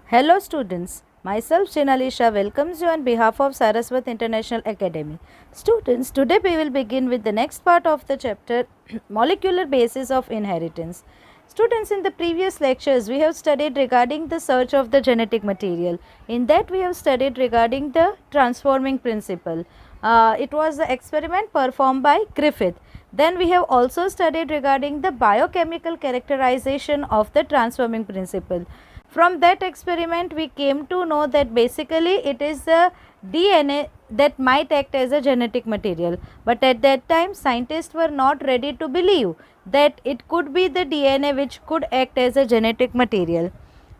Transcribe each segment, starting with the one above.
Hello students, myself Shinalisha welcomes you on behalf of Saraswat International Academy. Students, today we will begin with the next part of the chapter Molecular Basis of Inheritance. Students, in the previous lectures we have studied regarding the search of the genetic material. In that we have studied regarding the transforming principle. It was the experiment performed by Griffith. Then we have also studied regarding the biochemical characterization of the transforming principle. From that experiment we came to know that basically it is the DNA that might act as a genetic material, but at that time scientists were not ready to believe that it could be the DNA which could act as a genetic material.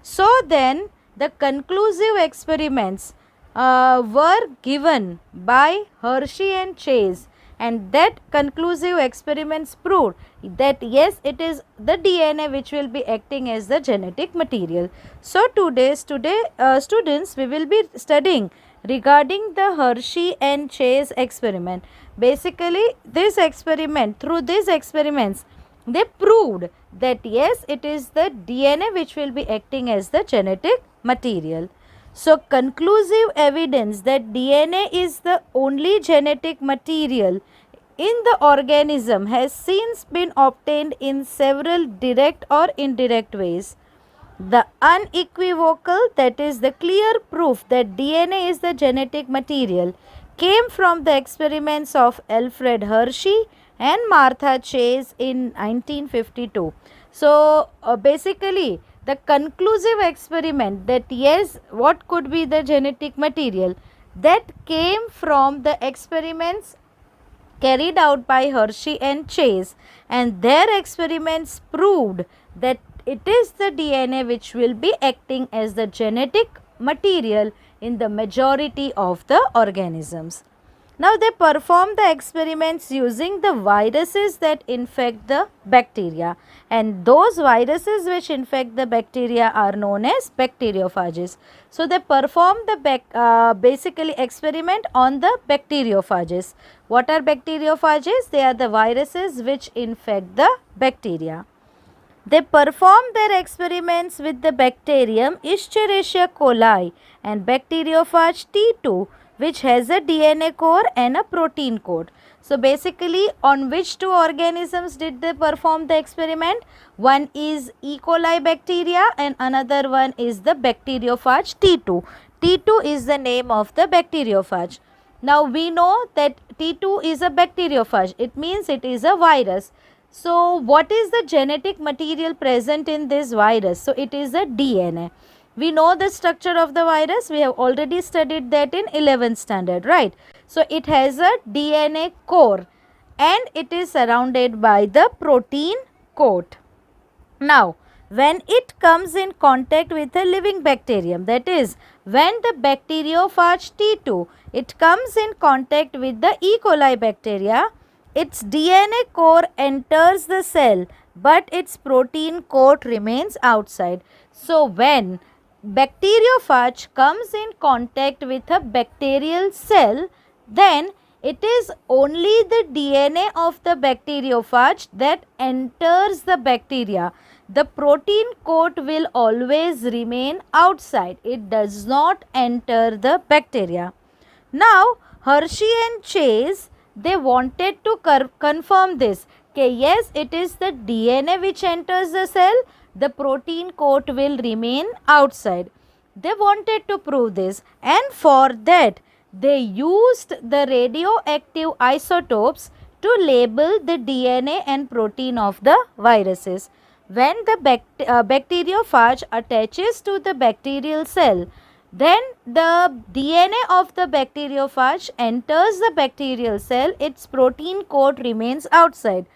So then the conclusive experiments were given by Hershey and Chase, and that conclusive experiments proved that yes, it is the DNA which will be acting as the genetic material. So today students, we will be studying regarding the Hershey and Chase experiment. Basically through these experiments they proved that yes, it is the DNA which will be acting as the genetic material. So conclusive evidence that DNA is the only genetic material in the organism has since been obtained in several direct or indirect ways. The unequivocal, that is the clear proof that DNA is the genetic material, came from the experiments of Alfred Hershey and Martha Chase in 1952. So basically the conclusive experiment that yes, what could be the genetic material, that came from the experiments carried out by Hershey and Chase, and their experiments proved that it is the DNA which will be acting as the genetic material in the majority of the organisms. Now they perform the experiments using the viruses that infect the bacteria, and those viruses which infect the bacteria are known as bacteriophages. So they perform the basically experiment on the bacteriophages. What are bacteriophages? They are the viruses which infect the bacteria. They perform their experiments with the bacterium Escherichia coli and bacteriophage T2, which has a DNA core and a protein coat. So basically, on which two organisms did they perform the experiment? One is E. coli bacteria and another one is the bacteriophage T2. T2 is the name of the bacteriophage. Now we know that T2 is a bacteriophage. It means it is a virus. So what is the genetic material present in this virus? So it is a DNA. We know the structure of the virus. We have already studied that in 11th standard, right? So it has a DNA core and it is surrounded by the protein coat. Now, when it comes in contact with a living bacterium, that is, when the bacteriophage T2, it comes in contact with the E. coli bacteria, its DNA core enters the cell, but its protein coat remains outside. So, when bacteriophage comes in contact with a bacterial cell, then it is only the DNA of the bacteriophage that enters the bacteria. The protein coat will always remain outside. It does not enter the bacteria. Now, Hershey and Chase, they wanted to confirm this. Okay, yes, it is the DNA which enters the cell. The protein coat will remain outside. They wanted to prove this, and for that they used the radioactive isotopes to label the DNA and protein of the viruses. When the bacteriophage attaches to the bacterial cell, then the DNA of the bacteriophage enters the bacterial cell, its protein coat remains outside.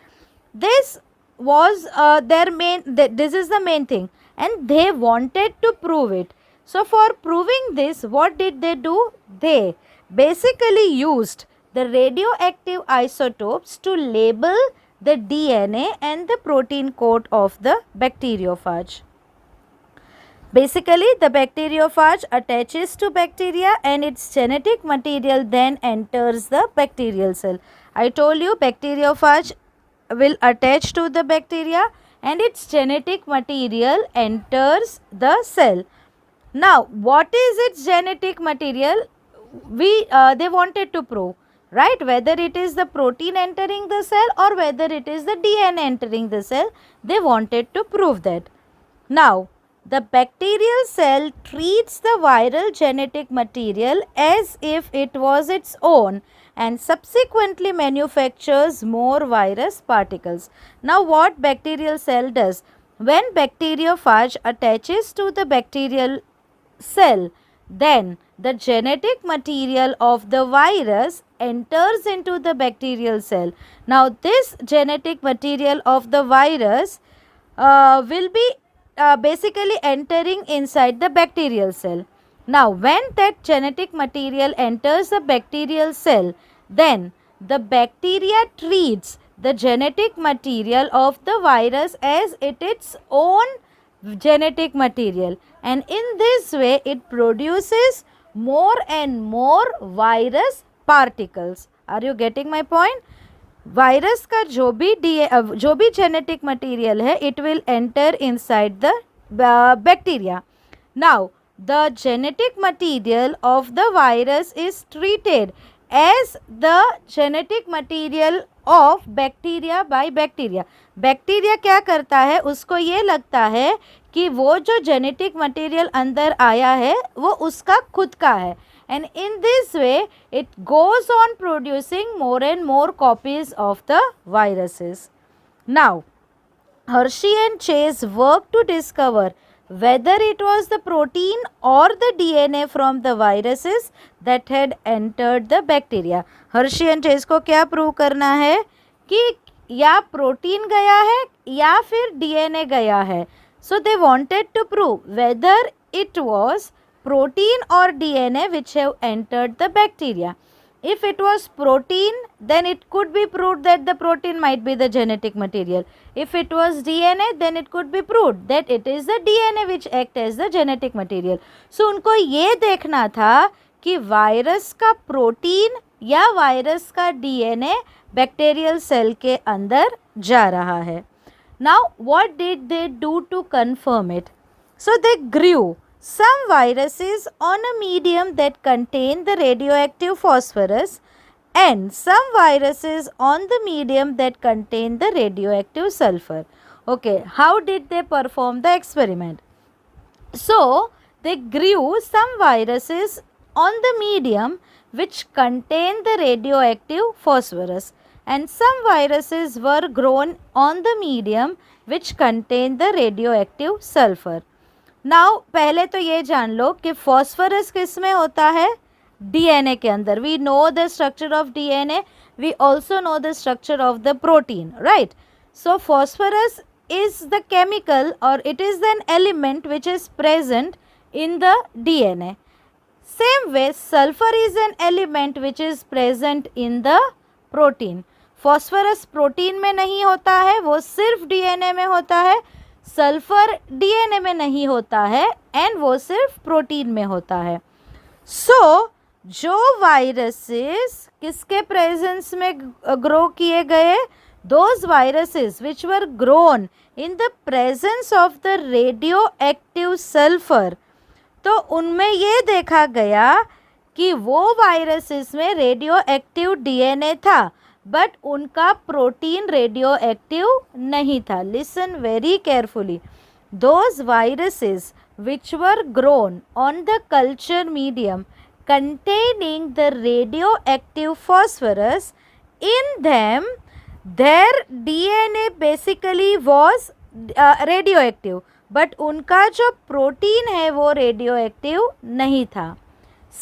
This was this is the main thing, and they wanted to prove it. So for proving this, what did they do? They basically used the radioactive isotopes to label the DNA and the protein coat of the bacteriophage. Basically, the bacteriophage attaches to bacteria and its genetic material then enters the bacterial cell. I told you bacteriophage will attach to the bacteria and its genetic material enters the cell. Now, what is its genetic material? They wanted to prove, right? Whether it is the protein entering the cell or whether it is the DNA entering the cell, they wanted to prove that. Now, the bacterial cell treats the viral genetic material as if it was its own and subsequently manufactures more virus particles. Now, what bacterial cell does? When bacteriophage attaches to the bacterial cell, then the genetic material of the virus enters into the bacterial cell. Now, this genetic material of the virus will be basically entering inside the bacterial cell. Now, when that genetic material enters the bacterial cell, then the bacteria treats the genetic material of the virus as its own genetic material, and in this way it produces more and more virus particles. Are you getting my point? Virus का जो भी genetic material है it will enter inside the bacteria. Now the genetic material of the virus is treated as the genetic material of bacteria by bacteria. Bacteria क्या करता है, उसको ये लगता है कि वो जो जेनेटिक मटेरियल अंदर आया है वो उसका खुद का है, and in this way it goes on producing more and more copies of the viruses. Now, Hershey and Chase worked to discover whether it was the protein or the DNA from the viruses that had entered the bacteria. Hershey and Chase को क्या prove करना है कि या protein गया है या फिर DNA गया है. So they wanted to prove whether it was protein or DNA which have entered the bacteria. If it was protein, then it could be proved that the protein might be the genetic material. If it was DNA, then it could be proved that it is the DNA which act as the genetic material. So उनको ये देखना था कि virus का protein या virus का DNA bacterial cell के अंदर जा रहा है. Now, what did they do to confirm it? So they grew some viruses on a medium that contained the radioactive phosphorus and some viruses on the medium that contained the radioactive sulfur. Okay, how did they perform the experiment? So, they grew some viruses on the medium which contained the radioactive phosphorus and some viruses were grown on the medium which contained the radioactive sulfur. Now पहले तो ये जान लो कि phosphorus किस में होता है, DNA के अंदर. We know the structure of DNA, we also know the structure of the protein, right. So phosphorus is the chemical or it is an element which is present in the DNA. Same way sulfur is an element which is present in the protein. Phosphorus protein में नहीं होता है, वो सिर्फ DNA में होता है. Sulphur DNA में नहीं होता है एंड वो सिर्फ प्रोटीन में होता है. सो जो वायरसेस किसके प्रेजेंस में ग्रो किए गए, those viruses which were grown in the presence of the radioactive sulfur, तो उनमें ये देखा गया कि वो वायरसेस में रेडियो एक्टिव डीएनए था बट उनका प्रोटीन रेडियो एक्टिव नहीं था. Listen very carefully. Those viruses which were grown on the culture medium containing the radioactive phosphorus, in them their DNA basically was radioactive, but उनका जो protein है वो radio active नहीं था.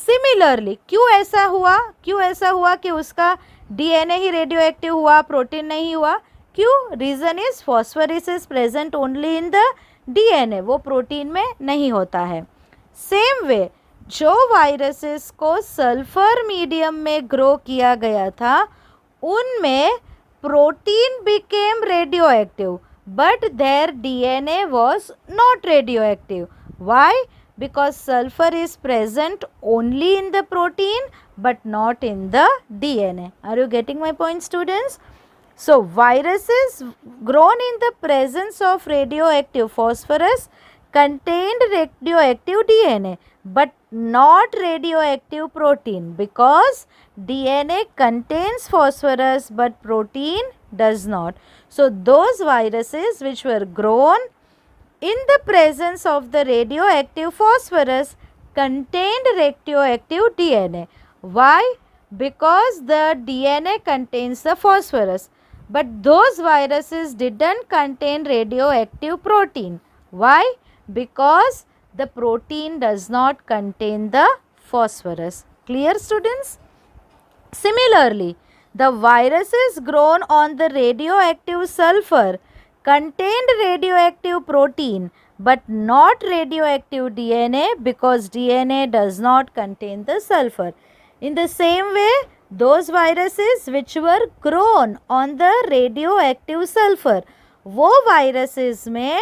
Similarly क्यों ऐसा हुआ कि उसका डीएनए ही रेडियो एक्टिव हुआ, प्रोटीन नहीं हुआ? क्यों? Reason is phosphorus is present only in the DNA, वो प्रोटीन में नहीं होता है. सेम वे जो वायरसेस को सल्फर मीडियम में ग्रो किया गया था उनमें protein became radio active but their DNA was not radioactive. Why? Because sulfur is present only in the protein but not in the DNA. Are you getting my point, students? So viruses grown in the presence of radioactive phosphorus contained radioactive DNA but not radioactive protein, because DNA contains phosphorus but protein does not. So those viruses which were grown in the presence of the radioactive phosphorus contained radioactive DNA. Why? Because the DNA contains the phosphorus, but those viruses didn't contain radioactive protein. Why? Because the protein does not contain the phosphorus. Clear, students? Similarly, the viruses grown on the radioactive sulfur contained radioactive protein but not radioactive DNA, because DNA does not contain the sulfur. In the same way, those viruses which were grown on the radioactive sulfur, वो viruses में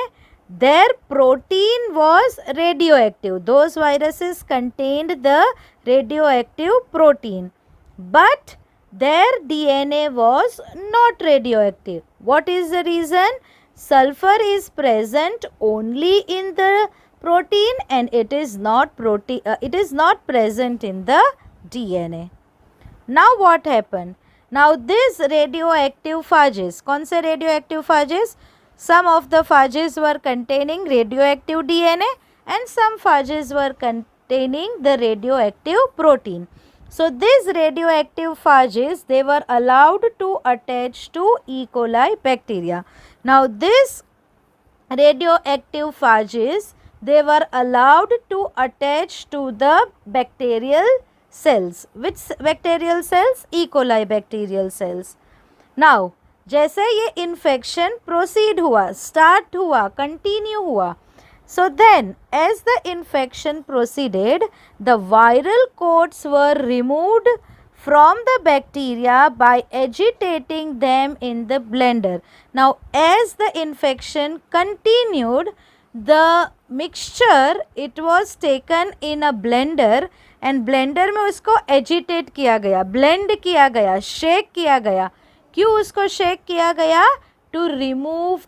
their protein was radioactive. Those viruses contained the radioactive protein, but their DNA was not radioactive. What is the reason? Sulfur is present only in the protein and it is not present in the DNA. Now what happened? Now this radioactive phages, कौन से radioactive phages? Some of the phages were containing radioactive DNA and some phages were containing the radioactive protein. So these radioactive phages, they were allowed to attach to E. coli bacteria. Now this radioactive phages, they were allowed to attach to the bacterial cells. Which bacterial cells? E. coli bacterial cells. Now जैसे ये infection proceed हुआ, start हुआ, continue हुआ, so then as the infection proceeded, the viral coats were removed from the bacteria by agitating them in the blender. Now as the infection continued, the mixture, it was taken in a blender and blender में उसको agitate किया गया, blend किया गया, shake किया गया. क्यों उसको शेक किया गया? To remove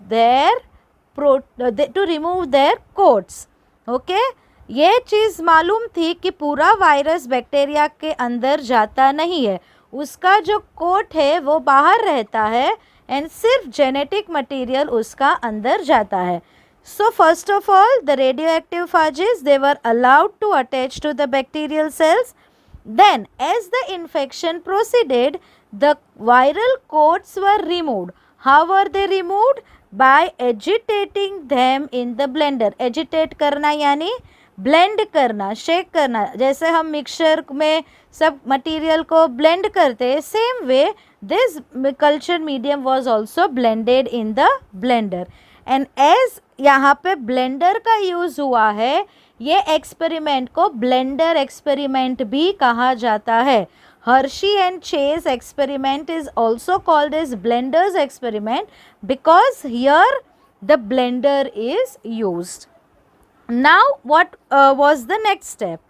their coats. Okay, ये चीज़ मालूम थी कि पूरा वायरस बैक्टीरिया के अंदर जाता नहीं है, उसका जो कोट है वो बाहर रहता है एंड सिर्फ जेनेटिक मटेरियल उसका अंदर जाता है. So first of all, the radioactive phages, they were allowed to attach to the bacterial cells. Then as the infection proceeded, the viral coats were removed. How were they removed? By agitating them in the blender. Agitate करना यानी blend करना, shake करना. जैसे हम mixture में सब material को blend करते हैं, same way this culture medium was also blended in the blender. And as यहाँ पे blender का यूज़ हुआ है, ये एक्सपेरिमेंट को ब्लेंडर एक्सपेरिमेंट भी कहा जाता है. Hershey and Chase experiment is also called as Blender's experiment because here the blender is used. Now what was the next step?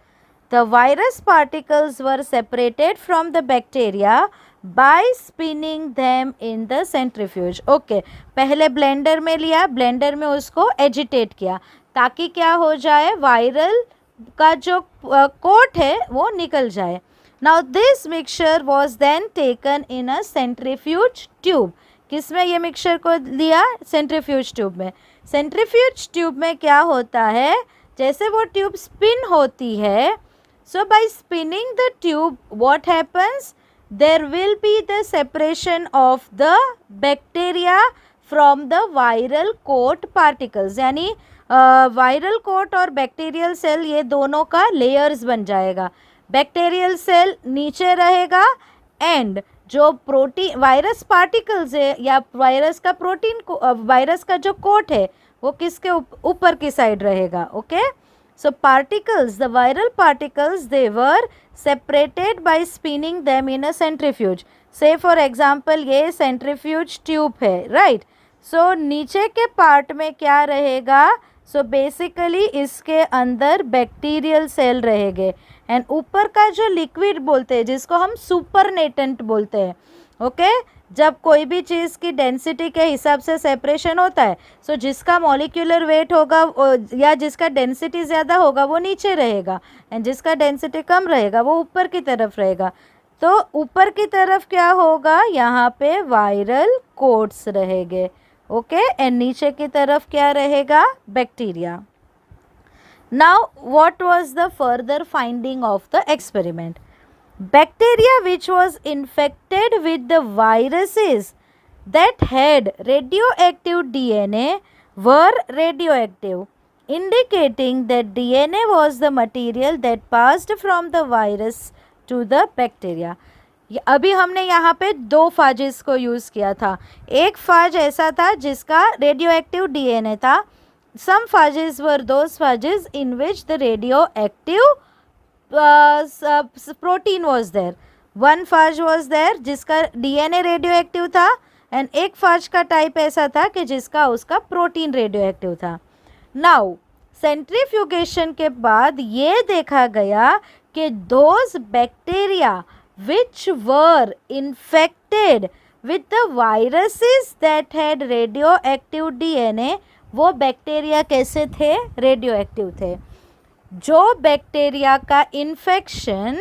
The virus particles were separated from the bacteria by spinning them in the centrifuge. Okay, पहले blender में लिया, blender में उसको agitate किया ताकि क्या हो जाए, वायरल का जो कोट है वो निकल जाए. Now this mixture was then taken in a centrifuge tube. किस में ये मिक्सचर को लिया? सेंट्रीफ्यूज ट्यूब में. सेंट्रीफ्यूज ट्यूब में क्या होता है, जैसे वो ट्यूब स्पिन होती है, so by spinning the tube what happens, there will be the separation of the bacteria from the viral coat particles. यानी वायरल कोट और बैक्टीरियल सेल ये दोनों का लेयर्स बन जाएगा. बैक्टीरियल सेल नीचे रहेगा एंड जो प्रोटीन वायरस पार्टिकल्स है या वायरस का प्रोटीन वायरस का जो कोट है वो किसके ऊपर की साइड रहेगा. Okay, so particles, the viral particles, they were separated by spinning them in a centrifuge. से फॉर एग्जांपल ये सेंट्रीफ्यूज ट्यूब है, राइट. सो नीचे के पार्ट में क्या रहेगा, सो बेसिकली इसके अंदर बैक्टीरियल सेल रहेंगे एंड ऊपर का जो लिक्विड बोलते हैं जिसको हम सुपरनेटेंट बोलते हैं, ओके, जब कोई भी चीज़ की डेंसिटी के हिसाब से सेपरेशन होता है, सो जिसका मॉलिक्यूलर वेट होगा या जिसका डेंसिटी ज़्यादा होगा वो नीचे रहेगा, एंड जिसका डेंसिटी कम रहेगा वो ऊपर की तरफ रहेगा। तो ऊपर की तरफ क्या होगा, यहाँ पे वायरल कोट्स रहेंगे, ओके, एंड नीचे की तरफ क्या रहेगा, bacteria. Now, what was the further finding of the experiment? Bacteria which was infected with the viruses that had radioactive DNA were radioactive, indicating that DNA was the material that passed from the virus to the bacteria. अभी हमने यहाँ पे दो फाजेस को use किया था। एक फाज ऐसा था जिसका रेडियो डीएनए था. Some phages were those phages in which the radioactive protein was there. One phage was there जिसका DNA रेडियोएक्टिव था, एंड एक फाज का टाइप ऐसा था कि जिसका उसका प्रोटीन रेडियोएक्टिव था. नाउ सेंट्रीफ्यूगेशन के बाद ये देखा गया कि those bacteria which were infected with the viruses that had radioactive DNA, वो बैक्टीरिया कैसे थे, रेडियो एक्टिव थे. जो बैक्टीरिया का इन्फेक्शन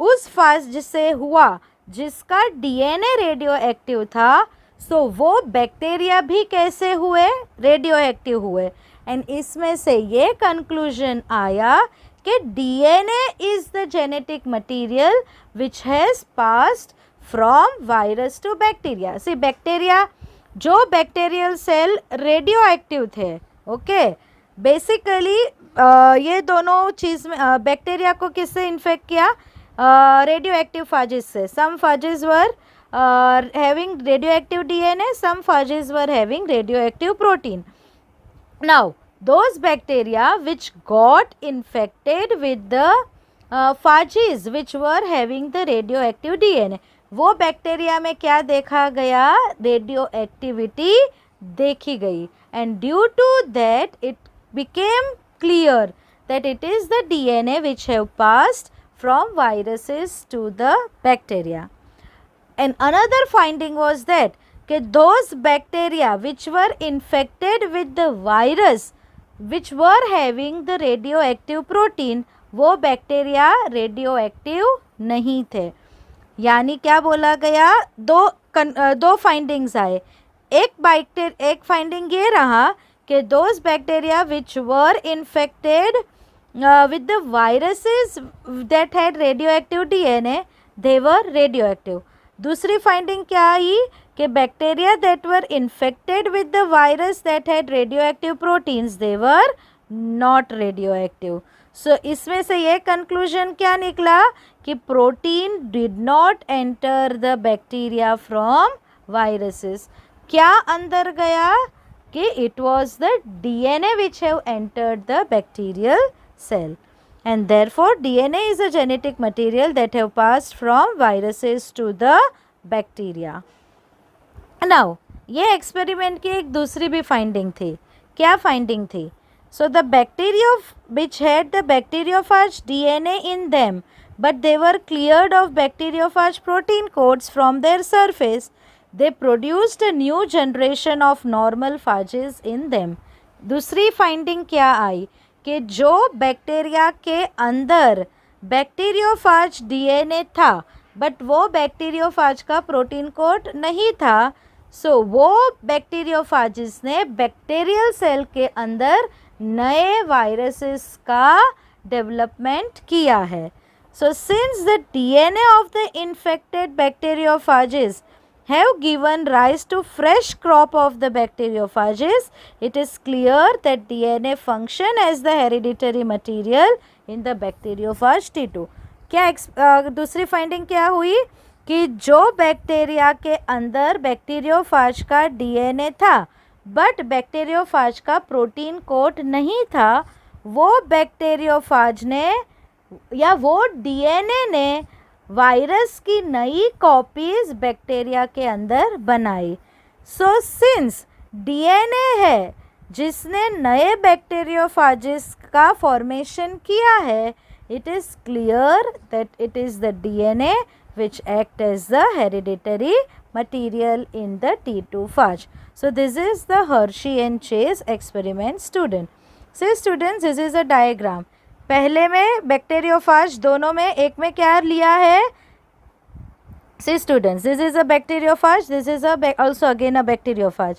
उस फाज से हुआ जिसका डीएनए रेडियो एक्टिव था, सो वो बैक्टीरिया भी कैसे हुए, रेडियो एक्टिव हुए. एंड इसमें से ये कंक्लूजन आया कि DNA is the genetic material which has passed from virus to bacteria. See bacteria, जो बैक्टीरियल सेल रेडियो एक्टिव थे, ओके, बेसिकली ये दोनों चीज़ में बैक्टीरिया को किससे इन्फेक्ट किया, रेडियो एक्टिव फाजिस से. Some phages were having radioactive DNA, some phages were having radioactive protein. Now those bacteria which got infected with the phages which were having the radioactive DNA, वो bacteria में क्या देखा गया, radioactivity देखी गई. And due to that it became clear that it is the DNA which have passed from viruses to the bacteria. And another finding was that those bacteria which were infected with the virus which were having the radioactive protein, वो bacteria radio active नहीं थे. यानी क्या बोला गया, दो findings आए. एक फाइंडिंग ये रहा कि those bacteria which were infected with the viruses that had radioactive DNA, they were radioactive. दूसरी फाइंडिंग क्या आई कि bacteria that were infected with the virus that had radioactive proteins, they were not radioactive. So इसमें से ये conclusion क्या निकला कि protein did not enter the bacteria from viruses. क्या अंदर गया कि it was the DNA which have entered the bacterial cell, and therefore DNA is a genetic material that have passed from viruses to the bacteria. Now ये experiment की एक दूसरी भी finding थी. क्या फाइंडिंग थी? So the bacteria which had the bacteriophage DNA in them, but they were cleared of bacteriophage protein coats from their surface, they produced a new generation of normal phages in them. दूसरी finding क्या आई कि जो bacteria के अंदर bacteriophage DNA था, but वो bacteriophage का प्रोटीन कोड नहीं था, सो वो बैक्टीरियोफाजिस ने बैक्टीरियल सेल के अंदर नए वायरसेस का डेवलपमेंट किया है. So since the DNA of the infected bacteriophages have given rise to fresh crop of the bacteriophages, it is clear that DNA function as the hereditary material in the bacteriophage T2. क्या दूसरी finding क्या हुई कि जो bacteria के अंदर bacteriophage का DNA था बट बैक्टीरियोफाज का प्रोटीन कोड नहीं था, वो बैक्टीरियोफाज ने या वो डीएनए ने वायरस की नई कॉपीज़ बैक्टीरिया के अंदर बनाई. सो सिंस डीएनए है जिसने नए बैक्टीरियोफाजिस का फॉर्मेशन किया है, it is clear that it is the DNA which act as the hereditary material in the T2 phage. So this is the Hershey and Chase experiment student. So students, this is a diagram. पहले में bacteriophage, दोनों में एक में क्या लिया है? See students, this is a bacteriophage, this is a also again a bacteriophage.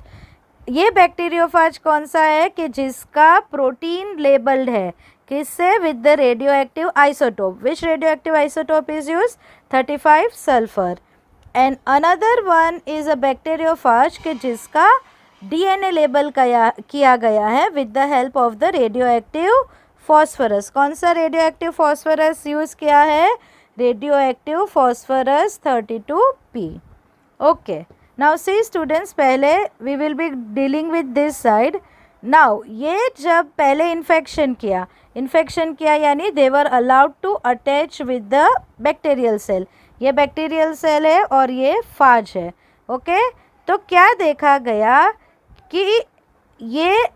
ये बैक्टीरियोफाज कौन सा है कि जिसका प्रोटीन लेबल्ड है किससे? With the radioactive isotope. Which radioactive isotope is use? 35 sulphur. And another one is a bacteriophage कि जिसका डीएनए लेबल किया गया है with the help of the radioactive phosphorus. कौन सा रेडियोएक्टिव फॉस्फोरस यूज किया है? Radioactive phosphorus 32P. Okay, now see students, पहले we will be dealing with this side. Now ये जब पहले इन्फेक्शन किया यानी they were allowed to attach with the bacterial cell. ये बैक्टीरियल सेल है और ये फाज है. ओके, तो क्या देखा गया कि ये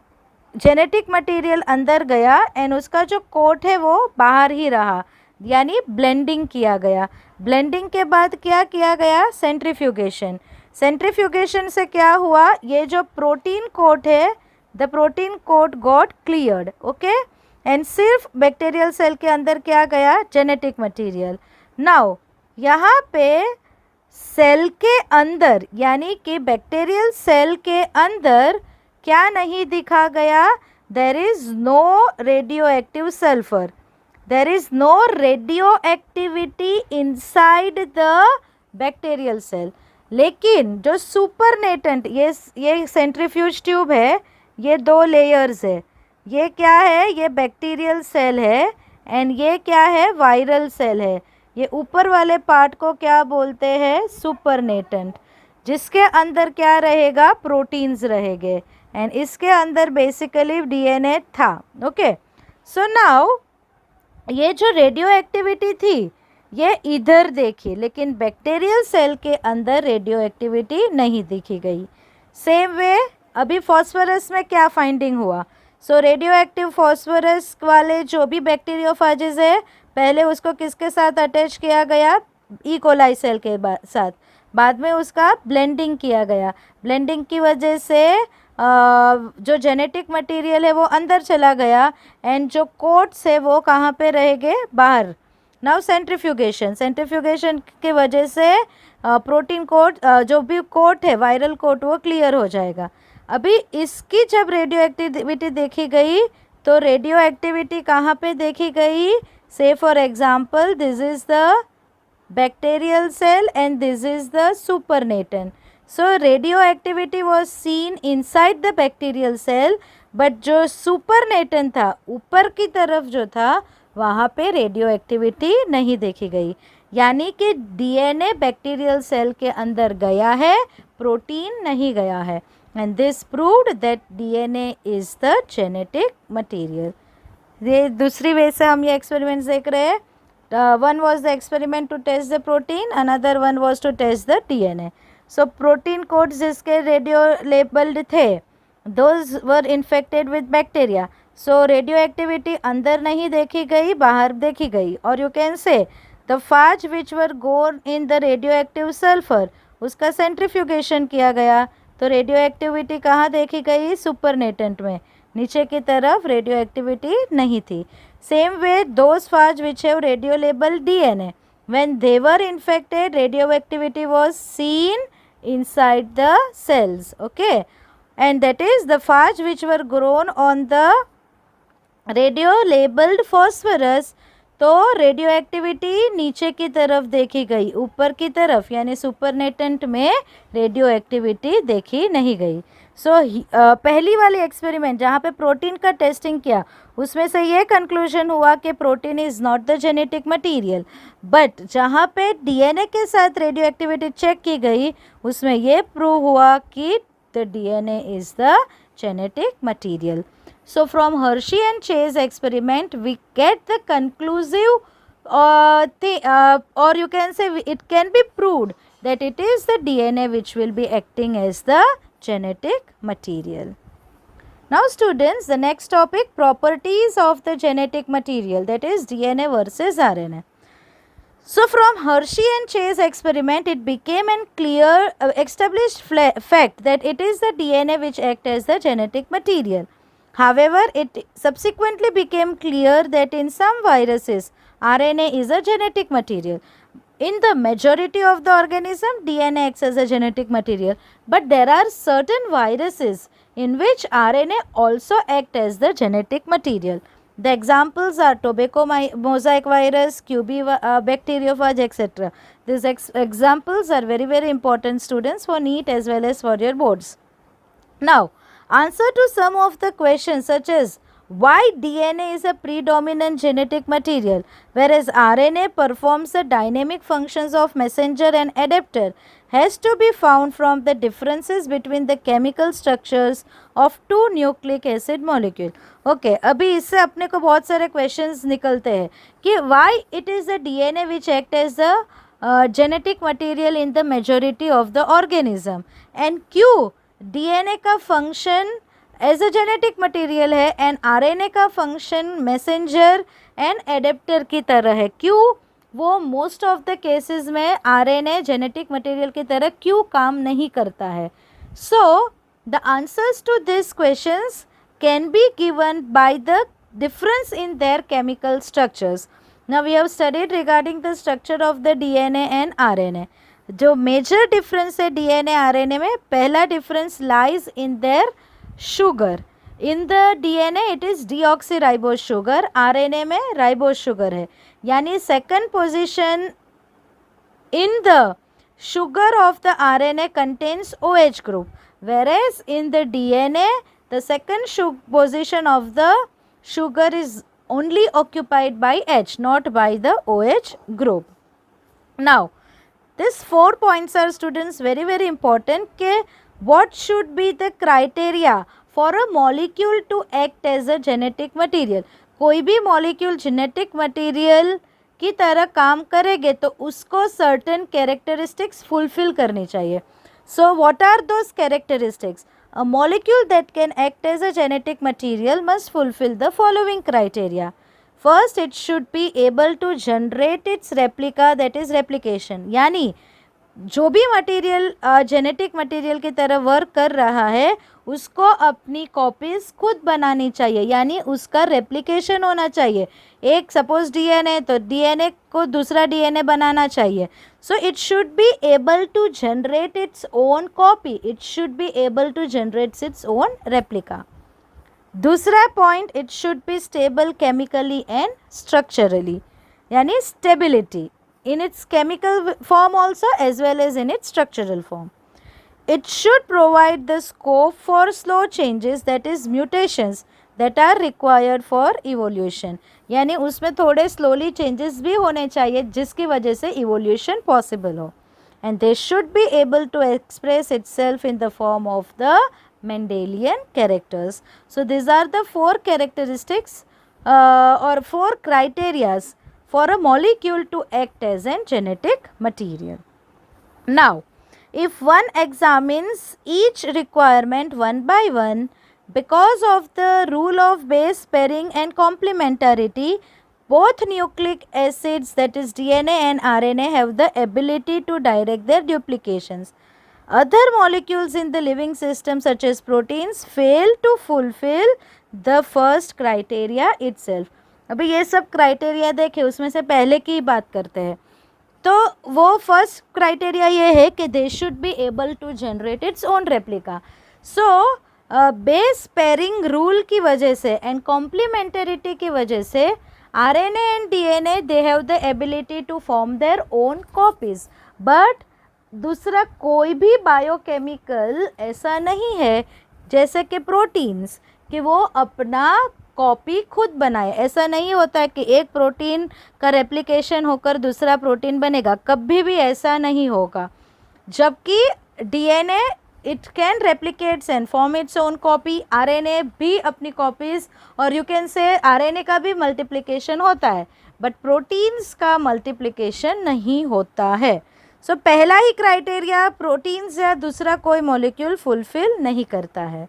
जेनेटिक मटेरियल अंदर गया एंड उसका जो कोट है वो बाहर ही रहा, यानी ब्लेंडिंग किया गया. ब्लेंडिंग के बाद क्या किया गया? सेंट्रीफ्यूगेशन. सेंट्रीफ्यूगेशन से क्या हुआ? ये जो प्रोटीन कोट है, the protein coat got cleared. Okay, and सिर्फ बैक्टीरियल सेल के अंदर क्या गया? Genetic material. नाउ यहाँ पे सेल के अंदर यानी कि बैक्टीरियल सेल के अंदर क्या नहीं दिखा गया? There is no radioactive sulphur. There is no radioactivity inside the bacterial cell. लेकिन जो सुपरनेटेंट, ये सेंट्रीफ्यूज ट्यूब है, ये 2 लेयर्स है. ये क्या है? ये बैक्टीरियल सेल है एंड ये क्या है? वायरल सेल है. ये ऊपर वाले पार्ट को क्या बोलते हैं? सुपरनेटेंट, जिसके अंदर क्या रहेगा? प्रोटीन्स रहेंगे एंड इसके अंदर बेसिकली डीएनए था. ओके, सो नाउ ये जो रेडियो एक्टिविटी थी ये इधर देखी, लेकिन बैक्टीरियल सेल के अंदर रेडियो एक्टिविटी नहीं दिखी गई. सेम वे अभी फॉस्फोरस में क्या फाइंडिंग हुआ? सो रेडियो एक्टिव फॉस्फोरस वाले जो भी बैक्टीरियोफाजेस है, पहले उसको किसके साथ अटैच किया गया? ई कोलाई सेल के साथ. बाद में उसका ब्लेंडिंग किया गया. ब्लेंडिंग की वजह से जो जेनेटिक मटेरियल है वो अंदर चला गया एंड जो कोट्स है वो कहाँ पे रहेंगे? बाहर. नाउ सेंट्रीफ्यूगेशन की वजह से प्रोटीन कोट, जो भी कोट है वायरल कोट, वो क्लियर हो जाएगा. अभी इसकी जब रेडियो एक्टिविटी देखी गई तो रेडियो एक्टिविटी कहाँ पे देखी गई? Say for example this is the bacterial cell and this is the supernatant. So radioactivity was seen inside the bacterial cell, but जो supernatant था ऊपर की तरफ जो था वहाँ पे रेडियो एक्टिविटी नहीं देखी गई. यानी कि डीएनए बैक्टीरियल सेल के अंदर गया है, प्रोटीन नहीं गया है. And this proved that DNA is the genetic material. ये दूसरी वे से हम ये एक्सपेरिमेंट्स देख रहे हैं. One was the experiment to test the protein, another one was to test the DNA. So protein codes जिसके रेडियो लेबल्ड थे, those were infected with bacteria. So radioactivity अंदर नहीं देखी गई, बाहर देखी गई. और you can say the phage which were grown in the radioactive sulfur, उसका सेंट्रीफ्यूगेशन किया गया. तो रेडियो एक्टिविटी कहाँ देखी गई? सुपरनेटेंट में, नीचे की तरफ रेडियो एक्टिविटी नहीं थी. Same way, those phage which have radio labeled DNA, when they were infected, radioactivity was seen inside the cells. Okay, and that is the phage which were grown on the radio labeled phosphorus. तो radio activity नीचे की तरफ देखी गई, ऊपर की तरफ यानी सुपरनेटेंट में रेडियो एक्टिविटी देखी नहीं गई. सो पहली वाली एक्सपेरिमेंट जहाँ पे प्रोटीन का टेस्टिंग किया उसमें से ये कंक्लूजन हुआ कि protein is not the genetic material. But जहाँ पे डीएनए के साथ रेडियो एक्टिविटी चेक की गई उसमें ये प्रूव हुआ कि the DNA is the genetic material. So from Hershey and Chase experiment we get the conclusive or you can say it can be proved that it is the DNA which will be acting as the genetic material. Now students, the next topic, properties of the genetic material, that is DNA versus RNA. So, from Hershey and Chase experiment, it became an clear established fact that it is the DNA which acts as the genetic material. However, it subsequently became clear that in some viruses, RNA is a genetic material. In the majority of the organism, DNA acts as a genetic material, but there are certain viruses in which RNA also act as the genetic material. The examples are tobacco mosaic virus, QB bacteriophage, etc. These examples are very important, students, for NEET as well as for your boards. Now, answer to some of the questions such as why DNA is a predominant genetic material whereas RNA performs the dynamic functions of messenger and adapter has to be found from the differences between the chemical structures of two nucleic acid molecule. Okay, अभी इससे अपने को बहुत सारे questions निकलते हैं कि why it is the DNA which act as the genetic material in the majority of the organism and क्यों DNA का function as a genetic material है एंड RNA का फंक्शन मैसेंजर एंड एडेप्टर की तरह है. क्यों वो मोस्ट ऑफ द केसेस में RNA जेनेटिक मटेरियल की तरह क्यों काम नहीं करता है? So the answers to this questions can be given by the difference in their chemical structures. Now we have studied regarding the structure of the DNA and RNA. जो major difference है DNA RNA में, पहला difference lies in their sugar. In the DNA it is deoxyribose sugar, RNA में ribose sugar है. यानी second position in the sugar of the RNA contains OH group, whereas in the DNA the second position of the sugar is only occupied by H, not by the OH group. Now these 4 points are, students, very important कि what should be the criteria for a molecule to act as a genetic material. कोई भी molecule genetic material की तरह काम करेंगे तो उसको certain characteristics fulfill करनी चाहिए. So what are those characteristics? A molecule that can act as a genetic material must fulfill the following criteria. First, it should be able to generate its replica, that is replication. यानी जो भी material genetic material की तरह work कर रहा है उसको अपनी कॉपीज खुद बनानी चाहिए, यानी उसका रेप्लिकेशन होना चाहिए. एक सपोज DNA तो DNA को दूसरा DNA बनाना चाहिए. So it should be able to generate its own copy, it should be able to generate its own replica. दूसरा point, it should be stable chemically and structurally, यानी stability in its chemical form also as well as in its structural form. It should provide the scope for slow changes, that is mutations, that are required for evolution. यानी उसमें थोड़े slowly changes भी होने चाहिए जिसकी वजह से evolution possible हो. And they should be able to express itself in the form of the Mendelian characters. So these are the 4 characteristics or 4 criterias for a molecule to act as a genetic material. Now, if one examines each requirement one by one, because of the rule of base pairing and complementarity, both nucleic acids, that is DNA and RNA, have the ability to direct their duplications. Other molecules in the living system such as proteins fail to fulfill the first criteria itself. अभी ये सब criteria देखे, उसमें से पहले की बात करते हैं. तो वो फर्स्ट क्राइटेरिया ये है कि they should be able to generate its own replica. So base pairing rule की वजह से एंड कॉम्प्लीमेंटरिटी की वजह से RNA and DNA they have the ability to form their own copies. But दूसरा कोई भी बायोकेमिकल ऐसा नहीं है जैसे कि प्रोटीन्स कि वो अपना कॉपी खुद बनाए. ऐसा नहीं होता है कि एक प्रोटीन का रेप्लिकेशन होकर दूसरा प्रोटीन बनेगा, कभी भी ऐसा नहीं होगा. जबकि DNA it can replicates and form it's own copy, RNA भी अपनी कॉपीज़, और यू कैन से RNA का भी मल्टीप्लिकेशन होता है बट प्रोटीन्स का मल्टीप्लिकेशन नहीं होता है. सो पहला ही क्राइटेरिया प्रोटीन्स या दूसरा कोई मॉलिक्यूल फुलफिल नहीं करता है.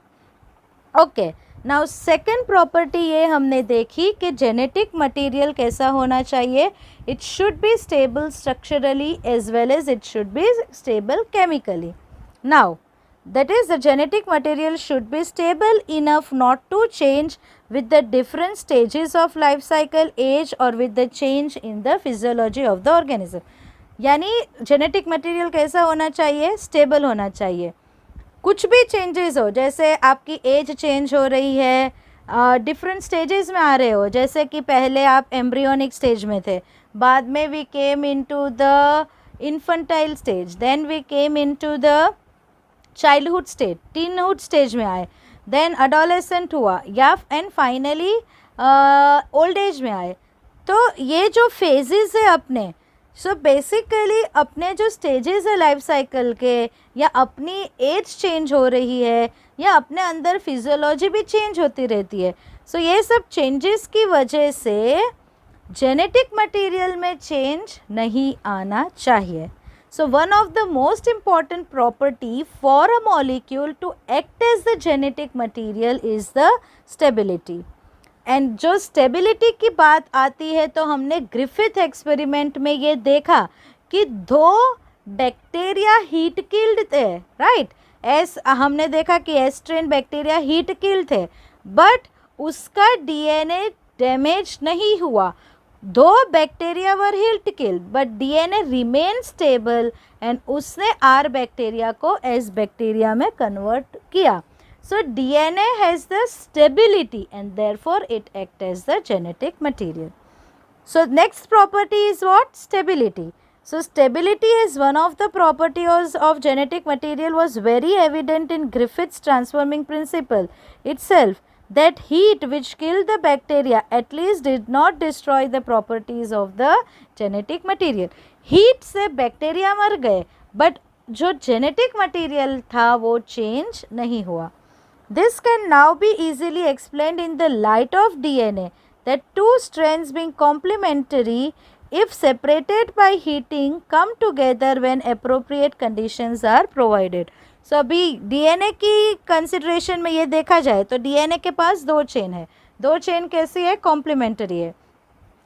ओके, नाउ सेकंड प्रॉपर्टी ये हमने देखी कि जेनेटिक मटेरियल कैसा होना चाहिए. It should be stable structurally as well as it should be stable chemically. Now that is, the genetic material should be stable enough not to change with the different stages of life cycle, age or with the change in the physiology of the organism. यानी genetic material कैसा होना चाहिए, stable होना चाहिए. कुछ भी changes हो, जैसे आपकी एज चेंज हो रही है, डिफरेंट स्टेजेस में आ रहे हो, जैसे कि पहले आप एम्ब्रियोनिक स्टेज में थे, बाद में we came into the infantile stage, then we came into the childhood stage, teenhood stage में आए, देन अडोलेसेंट हुआ, या एंड फाइनली ओल्ड एज में आए. तो ये जो फेजेस है अपने, सो बेसिकली अपने जो स्टेजेस है लाइफ साइकिल के, या अपनी एज चेंज हो रही है, या अपने अंदर फिजियोलॉजी भी चेंज होती रहती है. सो ये सब चेंजेस की वजह से जेनेटिक मटेरियल में चेंज नहीं आना चाहिए. So one of the most important property for a molecule to act as the genetic material is the stability. And जो stability की बात आती है तो हमने ग्रिफिथ एक्सपेरिमेंट में ये देखा कि 2 बैक्टीरिया हीट किल्ड थे, राइट. हमने देखा कि एस्ट्रेन बैक्टीरिया हीट किल्ड थे, बट उसका डीएनए डैमेज नहीं हुआ. 2 bacteria were heat killed but DNA remain stable, and उसने आर बैक्टीरिया को एस बैक्टीरिया में कन्वर्ट किया. So DNA has the stability and therefore it act as the genetic material. So next property is what? Stability. So stability is one of the properties of genetic material, was very evident in Griffith's transforming principle itself, that heat which killed the bacteria at least did not destroy the properties of the genetic material. Heat से bacteria मर गए, but जो genetic material था वो change नहीं हुआ. This can now be easily explained in the light of DNA, that 2 strands being complementary, if separated by heating, come together when appropriate conditions are provided. So अभी DNA की consideration में ये देखा जाए तो DNA के पास 2 चेन है. 2 chain कैसी है? कॉम्प्लीमेंट्री है.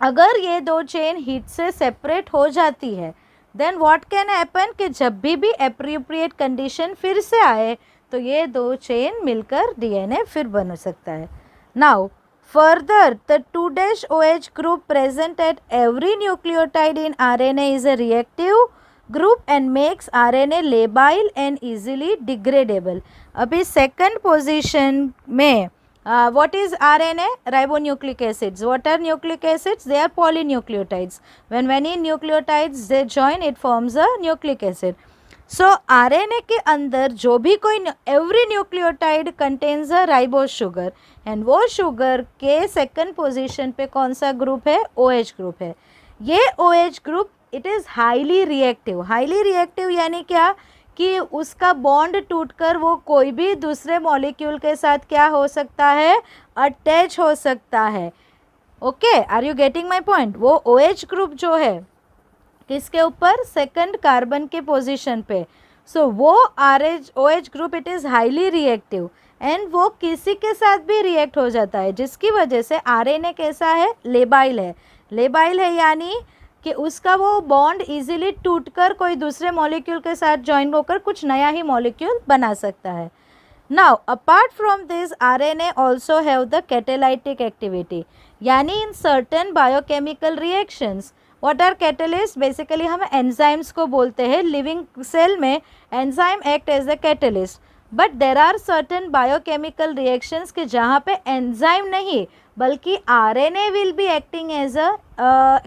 अगर ये 2 चेन हीट से सेपरेट हो जाती है, देन व्हाट कैन हैपन कि जब भी अप्रोप्रिएट कंडीशन फिर से आए तो ये 2 चेन मिलकर DNA फिर बन सकता है. Now further, the 2'OH group present at every nucleotide in RNA is a reactive group and makes RNA labile and easily degradable. अभी second position में what is RNA? Ribonucleic acids. What are nucleic acids? They are polynucleotides. When many nucleotides they join, it forms a nucleic acid. So RNA के अंदर जो भी कोई every nucleotide contains a ribose sugar, and वो sugar के second position पे कौन सा ग्रुप है? OH ग्रुप है. ये OH group it is highly reactive. Highly reactive यानी क्या कि उसका बॉन्ड टूटकर वो कोई भी दूसरे मॉलिक्यूल के साथ क्या हो सकता है? अटैच हो सकता है. Okay, are you getting my point? वो OH ग्रुप जो है किसके ऊपर? सेकंड कार्बन के पोजीशन पे. सो वो OH group it is highly reactive, and वो किसी के साथ भी रिएक्ट हो जाता है, जिसकी वजह से आरएनए कैसा है? लेबाइल है. लेबाइल है यानी कि उसका वो बॉन्ड इजीली टूटकर कोई दूसरे मॉलिक्यूल के साथ ज्वाइन होकर कुछ नया ही मॉलिक्यूल बना सकता है. Now apart from this RNA also have the catalytic activity, यानी in certain biochemical reactions. What are catalyst? Basically हम एंजाइम्स को बोलते हैं. लिविंग सेल में enzyme act as the catalyst, but there are certain biochemical reactions के जहाँ पे enzyme नहीं बल्कि RNA will be acting as a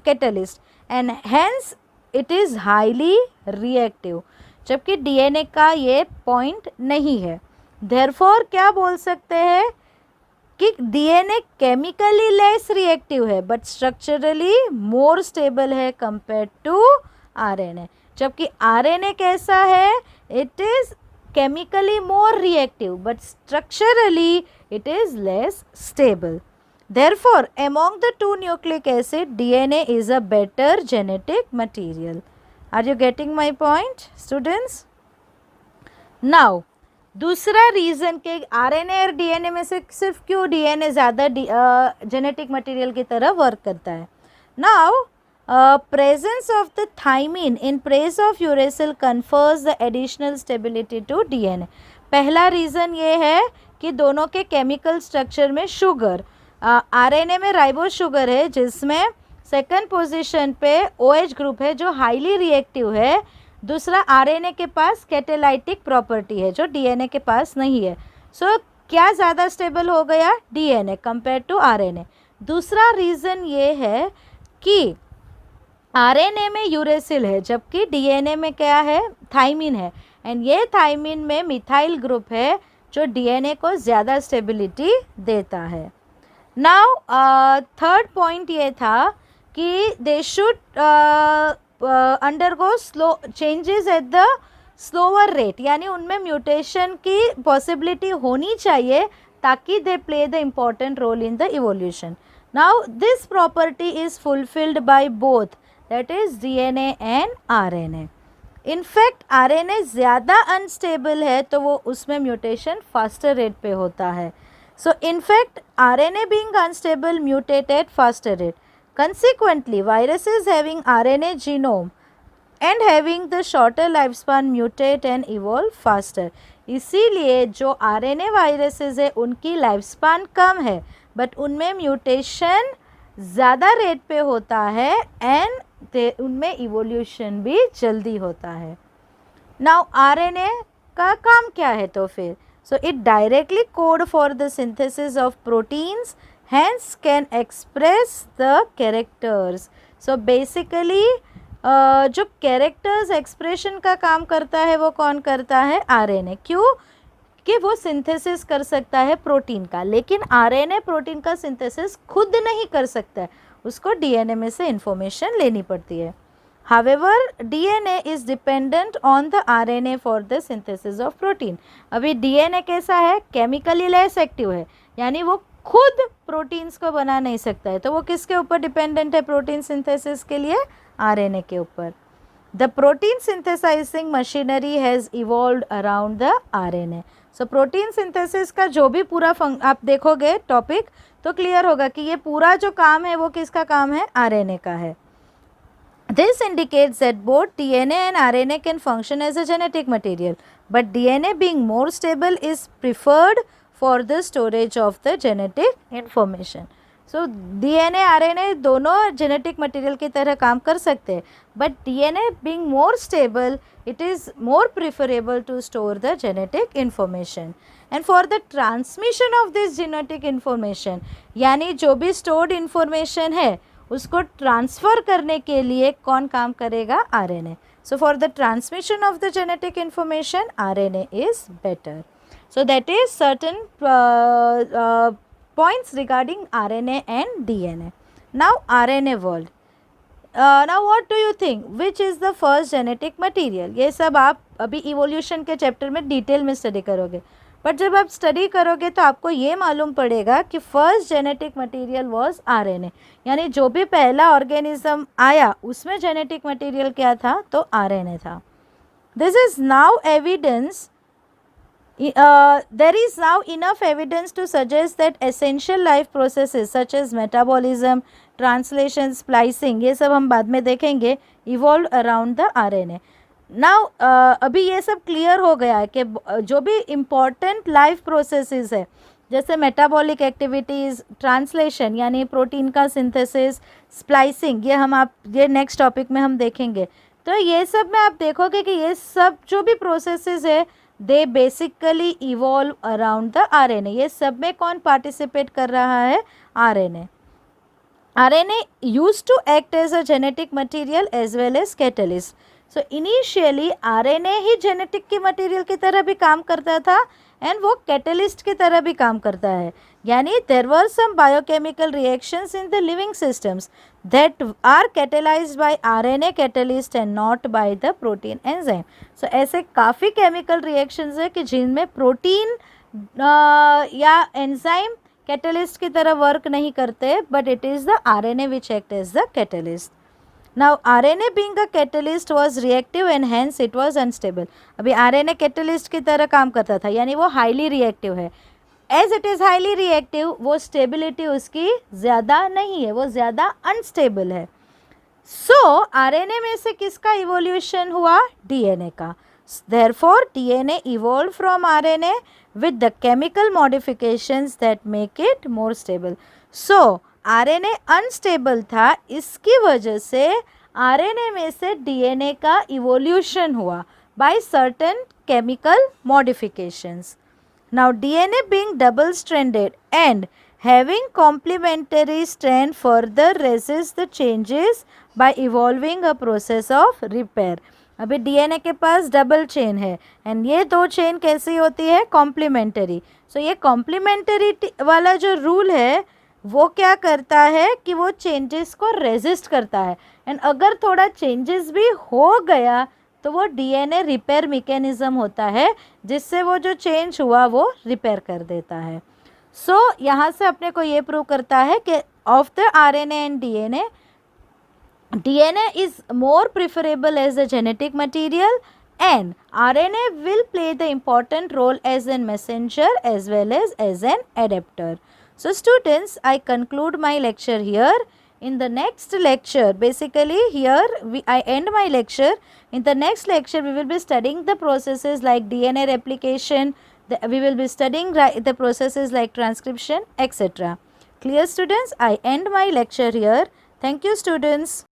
catalyst, and hence it is highly reactive, जबकि डीएनए का ये पॉइंट नहीं है. देयरफॉर क्या बोल सकते हैं कि डीएनए केमिकली लेस रिएक्टिव है बट स्ट्रक्चरली मोर स्टेबल है कंपेयर टू आरएनए, जबकि आरएनए कैसा है? It is chemically more reactive but structurally it is less stable. Therefore, among the 2 nucleic acid, DNA is a better genetic material. Are you getting my point, students? Now, दूसरा reason के RNA और DNA में से सिर्फ क्यों DNA ज़्यादा genetic material की तरह वर्क करता है. Now presence of the thymine in place of uracil confers the additional stability to DNA. पहला रीज़न ये है कि दोनों के केमिकल स्ट्रक्चर में शुगर, आरएनए में राइबोज शुगर है जिसमें सेकंड पोजीशन पे OH ग्रुप है जो हाईली रिएक्टिव है. दूसरा आरएनए के पास कैटेलाइटिक प्रॉपर्टी है जो डीएनए के पास नहीं है. सो क्या ज़्यादा स्टेबल हो गया? DNA compare to RNA. दूसरा रीज़न ये है कि आरएनए में यूरेसिल है जबकि डीएनए में क्या है? थाइमिन है. एंड ये थाइमिन में मिथाइल ग्रुप है जो डीएनए को ज़्यादा स्टेबिलिटी देता है. नाउ थर्ड पॉइंट ये था कि they should undergo slow changes at the slower rate, यानी उनमें म्यूटेशन की पॉसिबिलिटी होनी चाहिए ताकि they play the important role in the evolution. Now this property is fulfilled by both, that is DNA and RNA. In fact RNA ज़्यादा unstable है तो वो उसमें म्यूटेशन फास्टर रेट पे होता है. So in fact RNA being unstable mutate at faster rate. Consequently, viruses having RNA genome and having the shorter lifespan mutate and evolve faster. इसीलिए जो RNA वायरसेस है उनकी लाइफ स्पान कम है बट उनमें mutation ज़्यादा रेट पे होता है एंड उनमें इवोल्यूशन भी जल्दी होता है. नाउ आरएनए का काम क्या है तो फिर? So it directly code for the synthesis of proteins, hence can express the characters. So basically जो कैरेक्टर्स एक्सप्रेशन का काम करता है वो कौन करता है? आरएनए. क्यों? कि वो सिंथेसिस कर सकता है प्रोटीन का, लेकिन आरएनए प्रोटीन का सिंथेसिस खुद नहीं कर सकता है, उसको डीएनए में से इंफॉर्मेशन लेनी पड़ती है. However DNA is dependent on the RNA for the synthesis of protein. अभी डीएनए कैसा है? केमिकली लेस एक्टिव है, यानी वो खुद प्रोटीन्स को बना नहीं सकता है. तो वो किसके ऊपर डिपेंडेंट है प्रोटीन सिंथेसिस के लिए? आरएनए के ऊपर. The protein synthesising machinery has evolved around the RNA. So protein synthesis का जो भी पूरा आप देखोगे टॉपिक तो क्लियर होगा कि ये पूरा जो काम है वो किसका काम है? आरएनए का है. This indicates that both DNA and RNA can function as a genetic material but DNA being more stable is preferred for the storage of the genetic information. So DNA RNA दोनों genetic material की तरह काम कर सकते हैं but DNA being more stable it is more preferable to store the genetic information. And for the transmission of this genetic information, यानी जो भी stored information है उसको ट्रांसफ़र करने के लिए कौन काम करेगा? RNA. So for the transmission of the genetic information, RNA is better. So that is certain points regarding RNA and DNA. Now RNA world. Now what do you think? Which is the first genetic material? ये सब आप अभी evolution के chapter में detail में study करोगे, but जब आप स्टडी करोगे तो आपको ये मालूम पड़ेगा कि first genetic material was RNA, यानी जो भी पहला ऑर्गेनिज्म आया उसमें जेनेटिक मटेरियल क्या था? तो आरएनए था. This is now evidence. There is now enough evidence to suggest that essential life processes such as metabolism, translation, splicing, ये सब हम बाद में देखेंगे, evolved around the RNA. Now अभी ये सब क्लियर हो गया है कि जो भी important life processes है जैसे मेटाबॉलिक एक्टिविटीज़, ट्रांसलेशन यानी प्रोटीन का सिंथेसिस, स्प्लाइसिंग, ये नेक्स्ट टॉपिक में हम देखेंगे. तो ये सब में आप देखोगे कि ये सब जो भी प्रोसेसेस है they basically evolve around the RNA. ये सब में कौन पार्टिसिपेट कर रहा है? RNA. RNA used to act as a genetic material as well as catalyst. So initially RNA ही जेनेटिक की मटेरियल की तरह भी काम करता था एंड वो कैटलिस्ट की तरह भी काम करता है. यानी there were some biochemical reactions in the living systems that are catalysed by RNA catalyst and not by the protein enzyme. So ऐसे काफ़ी केमिकल रिएक्शंस है कि जिनमें प्रोटीन या एंजाइम कैटलिस्ट की तरह वर्क नहीं करते but it is the RNA which act as the catalyst. Now RNA being a catalyst was reactive and hence it was unstable. अभी RNA catalyst की तरह काम करता था, यानी वो highly reactive है. As it is highly reactive, वो stability उसकी ज़्यादा नहीं है, वो ज़्यादा unstable है. So RNA में से किसका evolution हुआ? DNA का. Therefore DNA evolved from RNA with the chemical modifications that make it more stable. So RNA unstable था, इसकी वजह से RNA में से DNA का इवोल्यूशन हुआ by certain chemical modifications. Now DNA being double stranded and having complementary strand further resists the changes by evolving a process of repair. अभी DNA के पास डबल चेन है एंड ये दो चेन कैसी होती है? कॉम्प्लीमेंटरी. सो ये कॉम्प्लीमेंटरी वाला जो रूल है वो क्या करता है कि वो चेंजेस को रेजिस्ट करता है, एंड अगर थोड़ा चेंजेस भी हो गया तो वो डीएनए रिपेयर मैकेनिज्म होता है जिससे वो जो चेंज हुआ वो रिपेयर कर देता है. सो यहाँ से अपने को ये प्रूव करता है कि of the RNA and DNA, DNA is more preferable as a genetic material and RNA will play the important role as a messenger as well as an adapter. So students, I conclude my lecture here. In the next lecture, basically here I end my lecture. In the next lecture, we will be studying the processes like DNA replication, we will be studying the processes like transcription, etc. Clear students? I end my lecture here. Thank you students.